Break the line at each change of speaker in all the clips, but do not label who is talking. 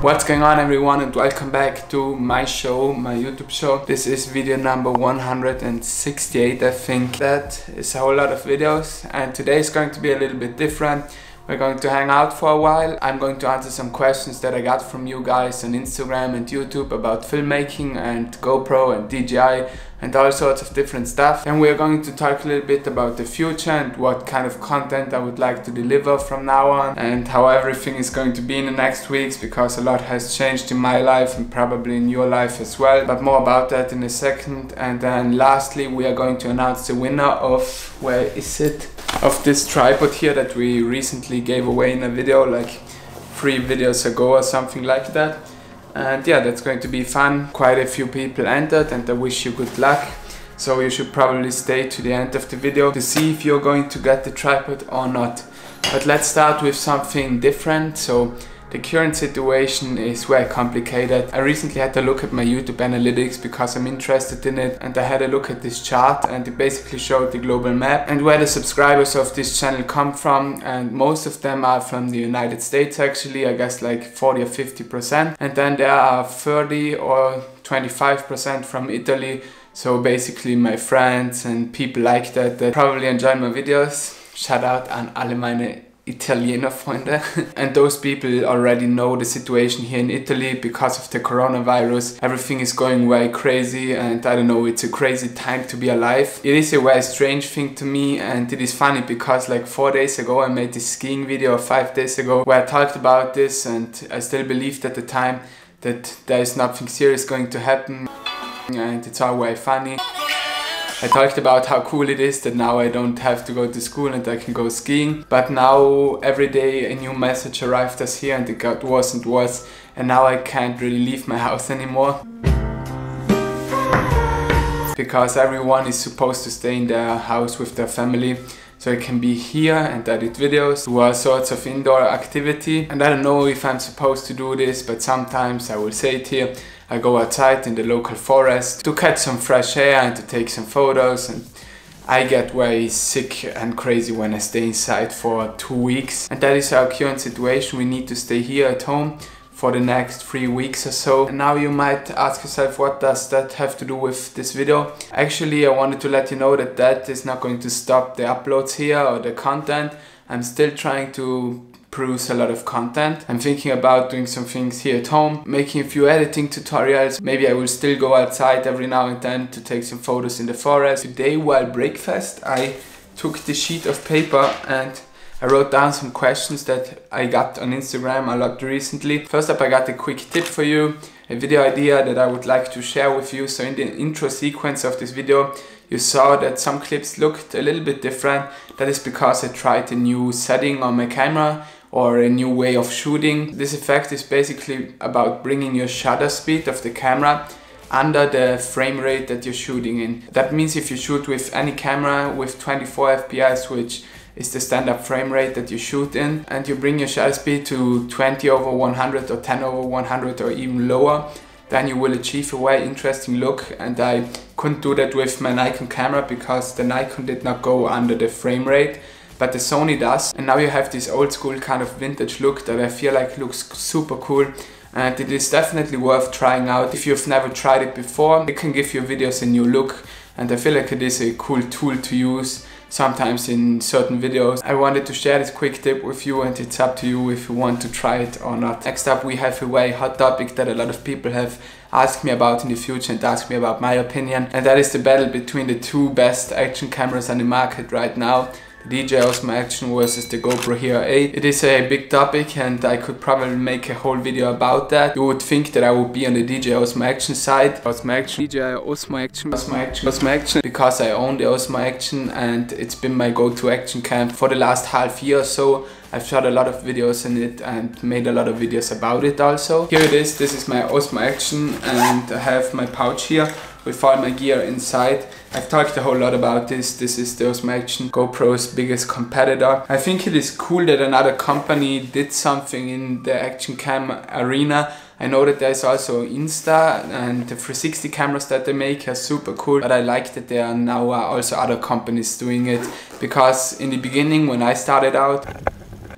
What's going on everyone, and welcome back to my show, my YouTube show. This is video number 168, I think. That is a whole lot of videos, and today is going to be a little bit different. We're going to hang out for a while. I'm going to answer some questions that I got from you guys on Instagram and YouTube about filmmaking and GoPro and DJI and all sorts of different stuff. And we're going to talk a little bit about the future and what kind of content I would like to deliver from now on, and how everything is going to be in the next weeks, because a lot has changed in my life and probably in your life as well. But more about that in a second. And then lastly, we are going to announce the winner of, where is it? Of this tripod here that we recently gave away in a video, like 3 videos ago or something like that. And yeah, that's going to be fun. Quite a few people entered, and I wish you good luck. So you should probably stay to the end of the video to see if you're going to get the tripod or not. But let's start with something different. So the current situation is very complicated. I recently had to look at my YouTube analytics because I'm interested in it, and I had a look at this chart, and it basically showed the global map and where the subscribers of this channel come from, and most of them are from the United States actually, I guess like 40 or 50%, and then there are 30 or 25% from Italy. So basically my friends and people like that probably enjoy my videos. Shout out an alle meine Italiener Freunde. And those people already know the situation here in Italy because of the coronavirus. Everything is going very crazy, and I don't know, it's a crazy time to be alive. It is a very strange thing to me, and it is funny because like 4 days ago I made this skiing video, or 5 days ago, where I talked about this, and I still believed at the time that there is nothing serious going to happen, and it's all very funny. I talked about how cool it is that now I don't have to go to school and I can go skiing. But now every day a new message arrived us here, and it got worse and worse. And now I can't really leave my house anymore, because everyone is supposed to stay in their house with their family. So I can be here and edit videos, do all sorts of indoor activity. And I don't know if I'm supposed to do this, but sometimes I will say it here. I go outside in the local forest to catch some fresh air and to take some photos, and I get very sick and crazy when I stay inside for 2 weeks. And that is our current situation. We need to stay here at home for the next 3 weeks or so. And now you might ask yourself, what does that have to do with this video? Actually, I wanted to let you know that that is not going to stop the uploads here or the content. I'm still trying to produce a lot of content. I'm thinking about doing some things here at home, making a few editing tutorials. Maybe I will still go outside every now and then to take some photos in the forest. Today while breakfast I took this sheet of paper and I wrote down some questions that I got on Instagram a lot recently. First up, I got a quick tip for you, a video idea that I would like to share with you. So in the intro sequence of this video, you saw that some clips looked a little bit different. That is because I tried a new setting on my camera, or a new way of shooting. This effect is basically about bringing your shutter speed of the camera under the frame rate that you're shooting in. That means if you shoot with any camera with 24 FPS, which is the standard frame rate that you shoot in, and you bring your shutter speed to 20/100 or 10/100 or even lower, then you will achieve a very interesting look. And I couldn't do that with my Nikon camera because the Nikon did not go under the frame rate, but the Sony does. And now you have this old school kind of vintage look that I feel like looks super cool, and it is definitely worth trying out. If you've never tried it before, it can give your videos a new look, and I feel like it is a cool tool to use sometimes in certain videos. I wanted to share this quick tip with you, and it's up to you if you want to try it or not. Next up, we have a very hot topic that a lot of people have asked me about in the future and asked me about my opinion, and that is the battle between the 2 best action cameras on the market right now. DJI Osmo Action versus the GoPro Hero 8. It is a big topic, and I could probably make a whole video about that. You would think that I would be on the DJI Osmo Action side. DJI Osmo Action, because I own the Osmo Action and it's been my go-to action cam for the last half year or so. I've shot a lot of videos in it and made a lot of videos about it also. Here it is. This is my Osmo Action, and I have my pouch here with all my gear inside. I've talked a whole lot about this. This is the Osmo Action, GoPro's biggest competitor. I think it is cool that another company did something in the action cam arena. I know that there's also Insta, and the 360 cameras that they make are super cool, but I like that there are now also other companies doing it, because in the beginning when I started out,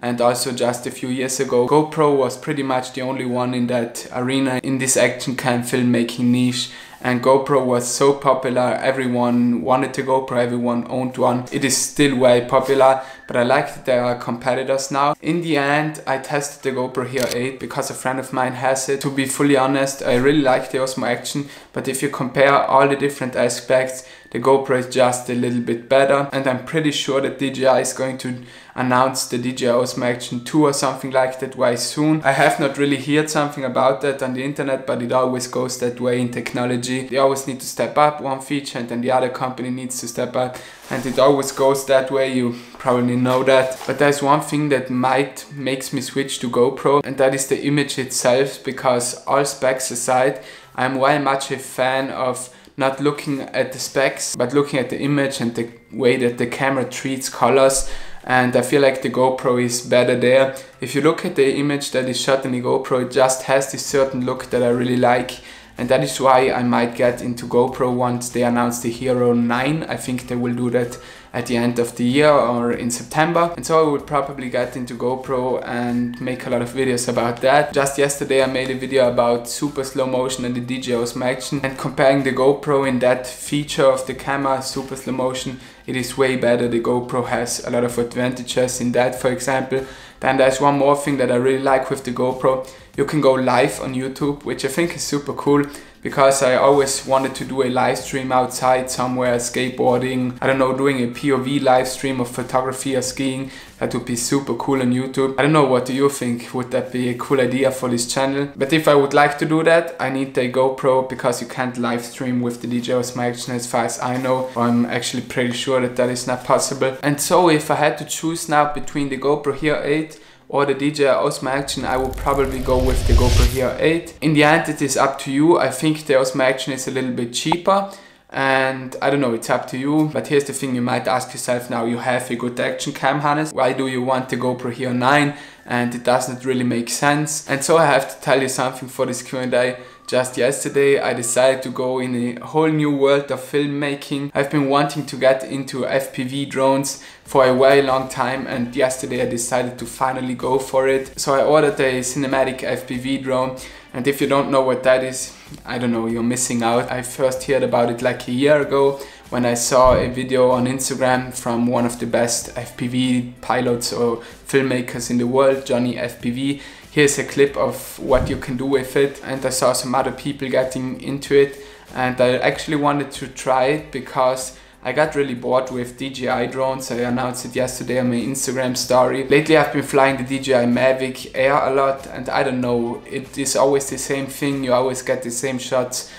and also just a few years ago, GoPro was pretty much the only one in that arena in this action cam filmmaking niche. And GoPro was so popular, everyone wanted a GoPro, everyone owned one. It is still very popular, but I like that there are competitors now. In the end, I tested the GoPro Hero 8 because a friend of mine has it. To be fully honest, I really like the Osmo Action, but if you compare all the different aspects, the GoPro is just a little bit better. And I'm pretty sure that DJI is going to announce the DJI Osmo Action 2 or something like that very soon. I have not really heard something about that on the internet, but it always goes that way in technology. They always need to step up one feature and then the other company needs to step up, and it always goes that way. You probably know that. But there's one thing that makes me switch to GoPro, and that is the image itself, because all specs aside, I'm very much a fan of not looking at the specs, but looking at the image and the way that the camera treats colors. And I feel like the GoPro is better there. If you look at the image that is shot in the GoPro, it just has this certain look that I really like. And that is why I might get into GoPro once they announce the Hero 9. I think they will do that at the end of the year or in September. And so I will probably get into GoPro and make a lot of videos about that. Just yesterday I made a video about super slow motion and the DJI Osmo Action, and comparing the GoPro in that feature of the camera, super slow motion, it is way better. The GoPro has a lot of advantages in that, for example. Then there's one more thing that I really like with the GoPro. You can go live on YouTube, which I think is super cool, because I always wanted to do a live stream outside somewhere, skateboarding, I don't know, doing a POV live stream of photography or skiing. That would be super cool on YouTube. I don't know, what do you think? Would that be a cool idea for this channel? But if I would like to do that, I need the GoPro, because you can't live stream with the DJI Osmo Action as far as I know. I'm actually pretty sure that that is not possible. And so if I had to choose now between the GoPro Hero 8 or the DJI Osmo Action, I would probably go with the GoPro Hero 8. In the end, it is up to you. I think the Osmo Action is a little bit cheaper, and I don't know, it's up to you. But here's the thing, you might ask yourself now, you have a good action cam harness, why do you want the GoPro Hero 9? And it doesn't really make sense. And so I have to tell you something for this Q&A. Just yesterday I decided to go in a whole new world of filmmaking. I've been wanting to get into FPV drones for a very long time, and yesterday I decided to finally go for it. So I ordered a cinematic FPV drone, and if you don't know what that is, I don't know, you're missing out. I first heard about it like a year ago when I saw a video on Instagram from one of the best FPV pilots or filmmakers in the world, Johnny FPV. Here's a clip of what you can do with it, and I saw some other people getting into it, and I actually wanted to try it because I got really bored with DJI drones. I announced it yesterday on my Instagram story. Lately I've been flying the DJI Mavic Air a lot, and I don't know, it is always the same thing. You always get the same shots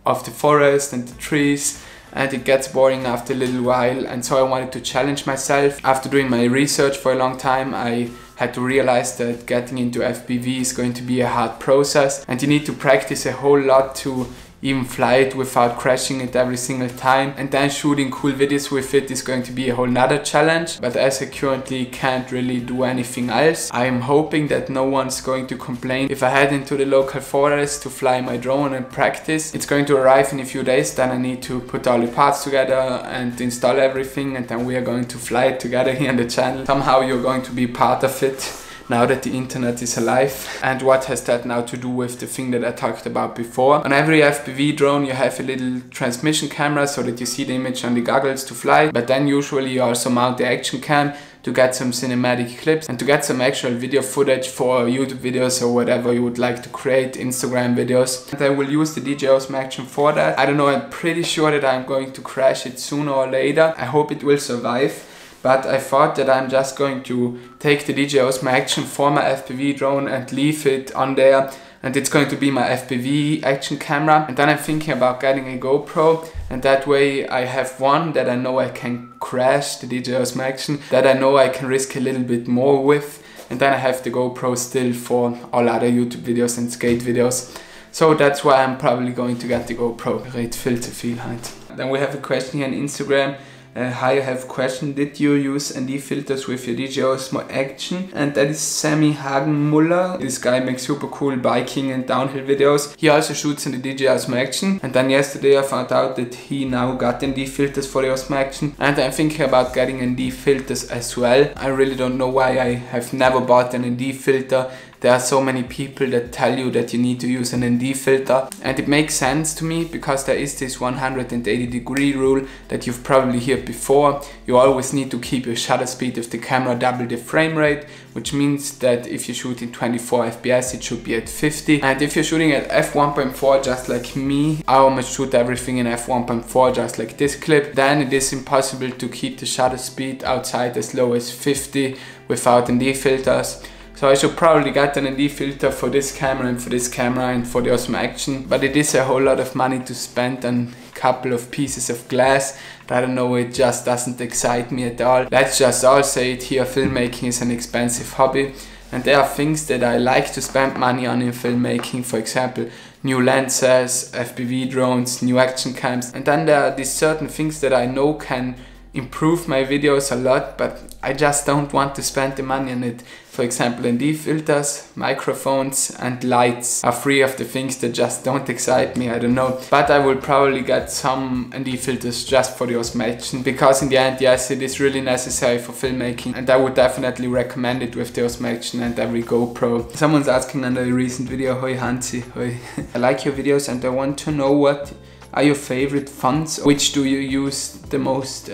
of the forest and the trees, and it gets boring after a little while. And so I wanted to challenge myself. After doing my research for a long time, I had to realize that getting into FPV is going to be a hard process, and you need to practice a whole lot to even fly it without crashing it every single time. And then shooting cool videos with it is going to be a whole nother challenge. But as I currently can't really do anything else, I am hoping that no one's going to complain if I head into the local forest to fly my drone and practice. It's going to arrive in a few days, then I need to put all the parts together and install everything, and then we are going to fly it together here on the channel. Somehow you're going to be part of it now that the internet is alive. And what has that now to do with the thing that I talked about before? On every FPV drone you have a little transmission camera so that you see the image on the goggles to fly, but then usually you also mount the action cam to get some cinematic clips and to get some actual video footage for YouTube videos or whatever you would like to create, Instagram videos. And I will use the DJI Osmo Action for that. I don't know, I'm pretty sure that I'm going to crash it sooner or later. I hope it will survive. But I thought that I'm just going to take the DJI Osmo Action for my FPV drone and leave it on there, and it's going to be my FPV action camera. And then I'm thinking about getting a GoPro, and that way I have one that I know I can crash, the DJI Osmo Action, that I know I can risk a little bit more with, and then I have the GoPro still for all other YouTube videos and skate videos. So that's why I'm probably going to get the GoPro. Great filter feel height. Then we have a question here on Instagram. Hi, I have a question. Did you use ND filters with your DJI Osmo Action? And that is Sammy Hagenmuller. This guy makes super cool biking and downhill videos. He also shoots in the DJI Osmo Action. And then yesterday I found out that he now got ND filters for the Osmo Action. And I'm thinking about getting ND filters as well. I really don't know why I have never bought an ND filter. There are so many people that tell you that you need to use an ND filter, and it makes sense to me because there is this 180-degree rule that you've probably heard before. You always need to keep your shutter speed of the camera double the frame rate, which means that if you shoot in 24 FPS it should be at 50, and if you're shooting at f1.4 just like me, I almost shoot everything in f1.4 just like this clip, then it is impossible to keep the shutter speed outside as low as 50 without ND filters. So I should probably get an ND filter for this camera and for this camera and for the Osmo Action, but it is a whole lot of money to spend on a couple of pieces of glass. I don't know, it just doesn't excite me at all. Let's just all say it here, filmmaking is an expensive hobby, and there are things that I like to spend money on in filmmaking, for example new lenses, FPV drones, new action cams, and then there are these certain things that I know can improve my videos a lot, but I just don't want to spend the money on it. For example, ND filters, microphones and lights are three of the things that just don't excite me, I don't know. But I will probably get some ND filters just for the Osmo Action, because in the end, yes, it is really necessary for filmmaking, and I would definitely recommend it with the Osmo Action and every GoPro. Someone's asking under a recent video, hoi Hansi, hoi. I like your videos and I want to know what are your favorite fonts? Which do you use the most?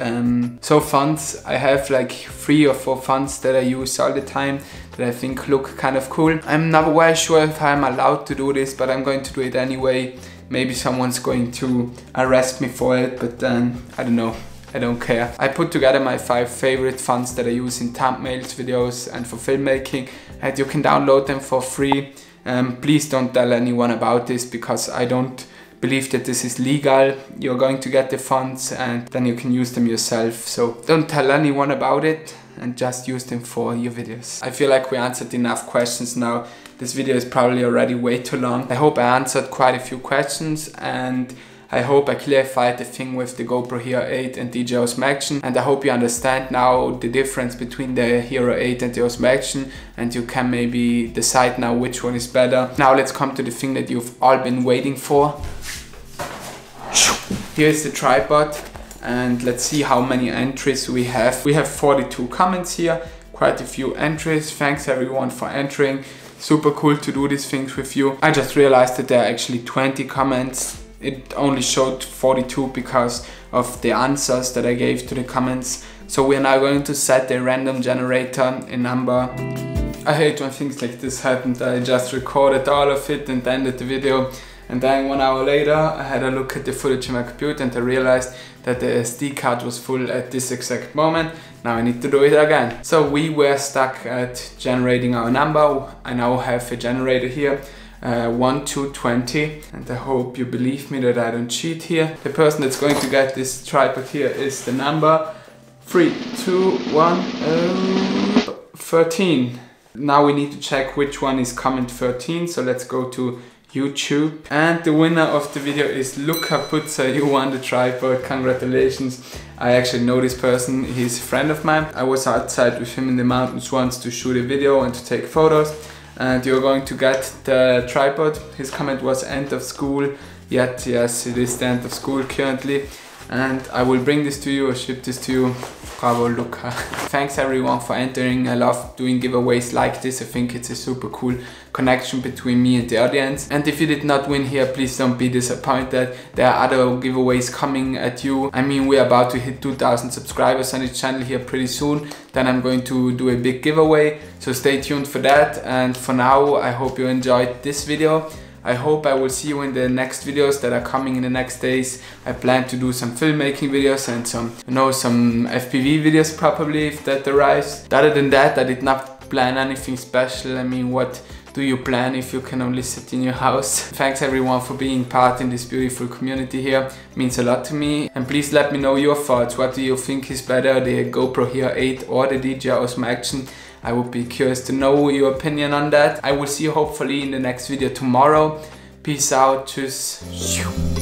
So fonts, I have like 3 or 4 fonts that I use all the time that I think look kind of cool. I'm not very sure if I'm allowed to do this, but I'm going to do it anyway. Maybe someone's going to arrest me for it, but I don't know. I don't care. I put together my 5 favorite fonts that I use in thumbnails, videos and for filmmaking, and you can download them for free. Please don't tell anyone about this because I don't believe that this is legal. You're going to get the fonts and then you can use them yourself. So don't tell anyone about it and just use them for your videos. I feel like we answered enough questions now. This video is probably already way too long. I hope I answered quite a few questions, and I hope I clarified the thing with the GoPro Hero 8 and DJI Osmo Action, and I hope you understand now the difference between the Hero 8 and the Osmo Action, and you can maybe decide now which one is better. Now let's come to the thing that you've all been waiting for. Here is the tripod, and let's see how many entries we have. We have 42 comments here, quite a few entries. Thanks everyone for entering. Super cool to do these things with you. I just realized that there are actually 20 comments. It only showed 42 because of the answers that I gave to the comments. So we are now going to set a random generator, a number. I hate when things like this happened. I just recorded all of it and ended the video. And then 1 hour later, I had a look at the footage in my computer and I realized that the SD card was full at this exact moment. Now I need to do it again. So we were stuck at generating our number. I now have a generator here, 1 to 20, and I hope you believe me that I don't cheat here. The person that's going to get this tripod here is the number 3, 2, 1, 13. Now we need to check which one is comment 13, so let's go to YouTube. And the winner of the video is Luca Putza. You won the tripod, congratulations. I actually know this person, he's a friend of mine. I was outside with him in the mountains once to shoot a video and to take photos. And you're going to get the tripod. His comment was end of school, yet yes, it is the end of school currently. And I will bring this to you or ship this to you. Bravo Luca. Thanks everyone for entering. I love doing giveaways like this. I think it's a super cool connection between me and the audience. And if you did not win here, please don't be disappointed. There are other giveaways coming at you. I mean, we're about to hit 2,000 subscribers on this channel here pretty soon. Then I'm going to do a big giveaway. So stay tuned for that. And for now, I hope you enjoyed this video. I hope I will see you in the next videos that are coming in the next days. I plan to do some filmmaking videos and some FPV videos probably if that arrives. Other than that, I did not plan anything special. I mean, what do you plan if you can only sit in your house? Thanks everyone for being part in this beautiful community here. It means a lot to me. And please let me know your thoughts. What do you think is better, the GoPro Hero 8 or the DJI Osmo Action? I would be curious to know your opinion on that. I will see you hopefully in the next video tomorrow. Peace out. Tschüss.